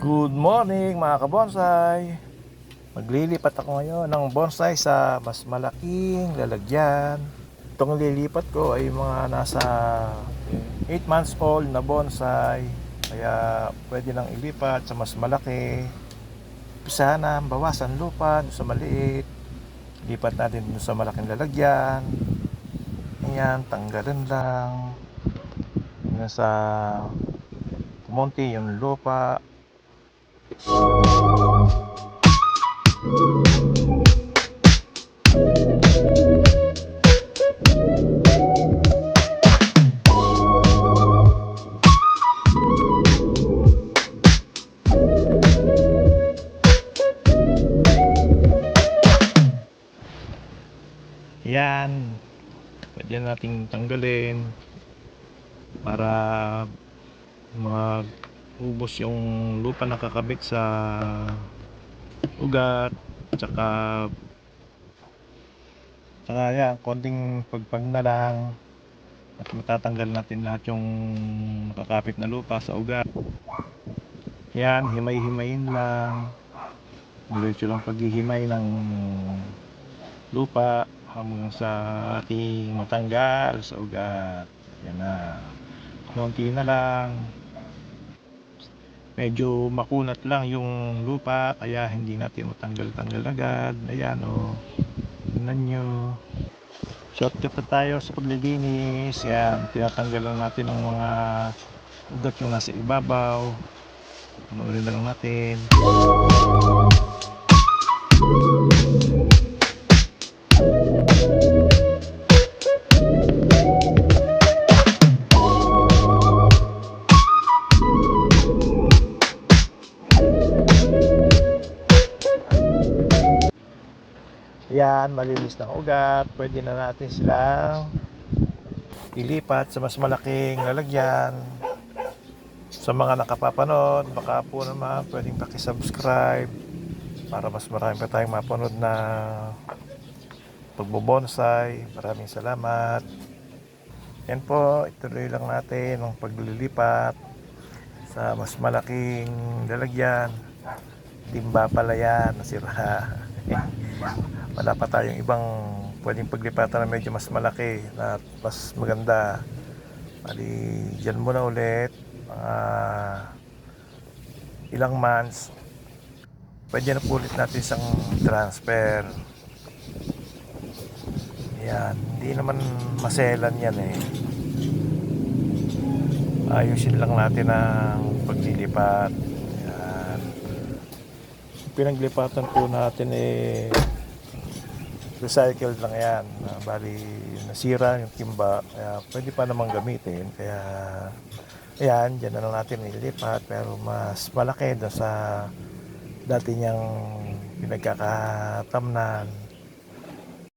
Good morning mga kabonsai. Maglilipat ako ngayon ng bonsai sa mas malaking lalagyan. Itong lilipat ko ay mga nasa 8 months old na bonsai. Kaya pwede nang ilipat sa mas malaki. Umpisa na, bawasan lupa sa maliit. Lipat natin dun sa malaking lalagyan. Ayan, tanggalin lang. Nasa kumonti yung lupa. Yan, pwede nating tanggalin para magubos yung lupa nakakabit sa ugat. Tsaka yan, konting pagpag na lang at matatanggal natin lahat yung nakakapit na lupa sa ugat. Yan, himay-himayin lang, diretso lang paghihimay ng lupa hanggang sa ating matanggal sa ugat. Yan na, konti na lang. Medyo makunat lang yung lupa kaya hindi natin matanggal-tanggal agad. Ayan o, tingnan nyo. Shortcut na tayo sa paglilinis. Yan, tinatanggal lang natin ang mga ugat yung nasa ibabaw. Panoorin na lang natin. Yan, malinis ng ugat. Pwede na natin silang ilipat sa mas malaking lalagyan. Sa mga nakapapanood, baka po naman pwedeng pakisubscribe para mas marami pa tayong mapanood na pagbobonsai. Maraming salamat. Yan po, ituloy lang natin ang paglilipat sa mas malaking lalagyan. Timba pala yan, nasira. Wala pa tayong ibang pwedeng paglipatan na medyo mas malaki na mas maganda. Bali, dyan muna ulit ilang months. Pwede na po ulit natin isang transfer. Yan, hindi naman maselan yan eh. Ayusin lang natin ang paglilipat. Yan. Pinaglipatan po natin eh recycled lang yan. Bali nasira yung timba, kaya pwede pa namang gamitin. Kaya ayan, dyan na lang natin nililipat, pero mas malaki doon sa dati niyang pinagkakatamnan.